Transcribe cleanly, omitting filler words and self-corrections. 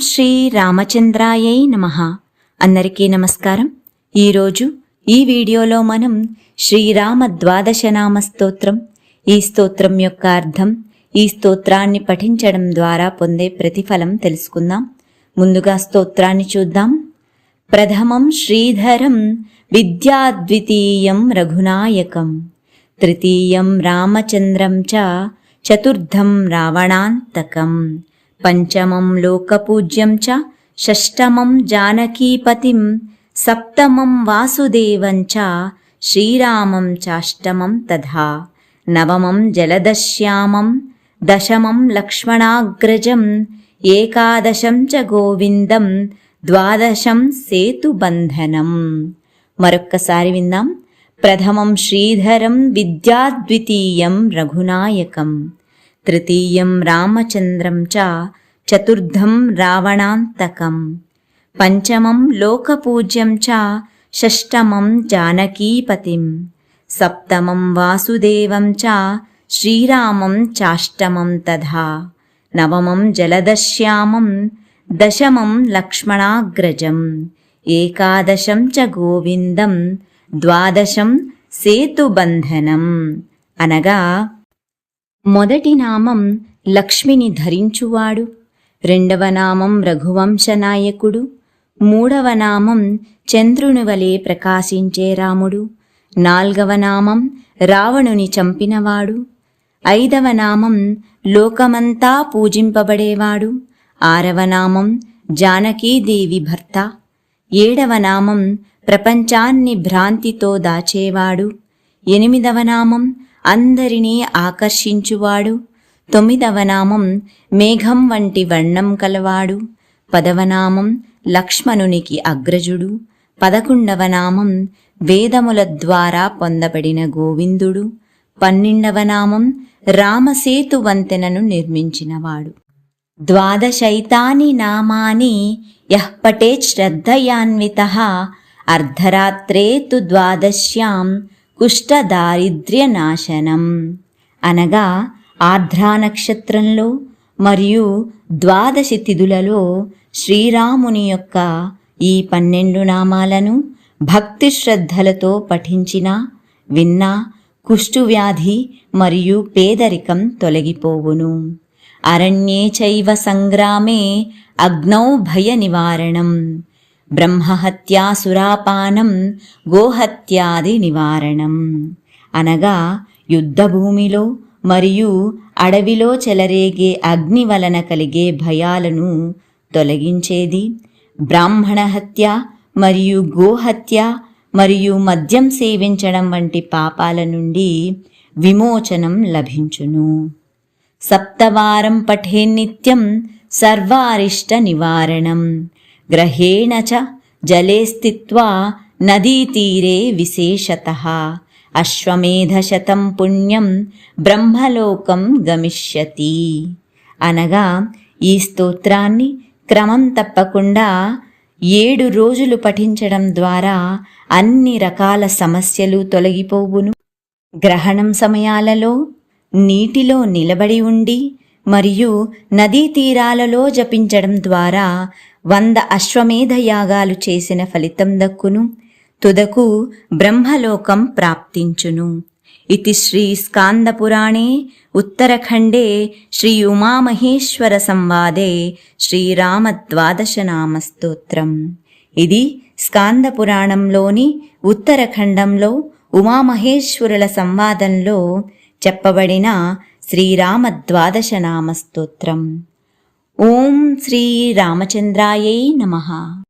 శ్రీ రామచంద్రాయై నమః. అందరికీ నమస్కారం. ఈరోజు ఈ వీడియోలో మనం శ్రీరామ ద్వాదశనామ స్తోత్రం, ఈ స్తోత్రం యొక్క అర్థం, ఈ స్తోత్రాన్ని పఠించడం ద్వారా పొందే ప్రతిఫలం తెలుసుకుందాం. ముందుగా స్తోత్రాన్ని చూద్దాం. ప్రథమం శ్రీధరం విద్యాద్వితీయం రఘునాయకం, తృతీయం రామచంద్రం చ చతుర్థం రావణాంతకం, పంచమం లోకపూజ్యం చ షష్టమం జానకీపతిం, సప్తమం వాసుదేవం చ శ్రీరామం చాష్టమం తథా, నవమం జలదశ్యామం, దశమం లక్ష్మణాగ్రజం, ఏకాదశం చ గోవిందం, ద్వాదశం సేతుబంధనం. మరొక్కసారి విందాం. ప్రథమం శ్రీధరం విద్యాద్వితీయం రఘునాయకం, తృతీయం రామచంద్రం చ చతుర్థం రావణాంతకం, పంచమం లోకపూజ్యం చ షష్టమం జానకీపతిం, సప్తమం వాసుదేవం చ శ్రీరామం చాష్టమం తథా, నవమం జలదశ్యామం, దశమం లక్ష్మణాగ్రజం, ఏకాదశం చ గోవిందం, ద్వాదశం సేతుబంధనం. అనగా మొదటి నామం లక్ష్మిని ధరించువాడు, రెండవ నామం రఘువంశనాయకుడు, మూడవ నామం చంద్రుని వలె ప్రకాశించే రాముడు, నాల్గవ నామం రావణుని చంపినవాడు, ఐదవ నామం లోకమంతా పూజింపబడేవాడు, ఆరవ నామం జానకీదేవి భర్త, ఏడవ నామం ప్రపంచాన్ని భ్రాంతితో దాచేవాడు, ఎనిమిదవ నామం అందరినీ ఆకర్షించువాడు, తొమ్మిదవ నామం మేఘం వంటి వర్ణం కలవాడు, పదవ నామం లక్ష్మణునికి అగ్రజుడు, 11వ నామం వేదముల ద్వారా పొందబడిన గోవిందుడు, 12వ నామం రామసేతు వంతెనను నిర్మించినవాడు. ద్వాదశైతాని నామాని యః పఠేత్ శ్రద్ధయాన్వితః, అర్ధరాత్రే తు ద్వాదశ్యాం కుష్ఠదారిద్ర్యనాశనం. అనగా ఆర్ద్రా నక్షత్రంలో మరియు ద్వాదశి తిథులలో శ్రీరాముని యొక్క ఈ 12 నామాలను భక్తి శ్రద్ధలతో పఠించినా విన్నా కుష్ఠువ్యాధి మరియు పేదరికం తొలగిపోవును. అరణ్యే చైవ సంగ్రామే అగ్నౌ భయ నివారణం, బ్రహ్మహత్యా సురాపానం, గోహత్యాది నివారణం. అనగా యుద్ధభూమిలో మరియు అడవిలో చెలరేగే అగ్ని వలన కలిగే భయాలను తొలగించేది, బ్రాహ్మణ హత్య మరియు గోహత్య మరియు మద్యం సేవించడం వంటి పాపాల నుండి విమోచనం లభించును. సప్తవారం పఠే నిత్యం సర్వారిష్ట నివారణం, గ్రహేణ చ జలే స్థిత్వా నదీతీరే విశేషతః, అశ్వమేధశతం పుణ్యం బ్రహ్మలోకం గమిష్యతి. అనగా ఈ స్తోత్రాన్ని క్రమం తప్పకుండా 7 రోజులు పఠించడం ద్వారా అన్ని రకాల సమస్యలు తొలగిపోవును. గ్రహణం సమయాలలో నీటిలో నిలబడి ఉండి మరియు నదీ తీరాలలో జపించడం ద్వారా 100 అశ్వమేధ యాగాలు చేసిన ఫలితం దక్కును. తుదకు బ్రహ్మలోకం ప్రాప్తించును. ఇతి శ్రీ స్కాందపురాణే ఉత్తరఖండే శ్రీ ఉమామహేశ్వర సంవాదే శ్రీరామ ద్వాదశనామ స్తోత్రం. ఇది స్కాందపురాణంలోని ఉత్తరఖండంలో ఉమామహేశ్వరుల సంవాదంలో చెప్పబడిన శ్రీరామ ద్వాదశనామ స్తోత్రం. ఓం శ్రీ రామచంద్రాయై నమః.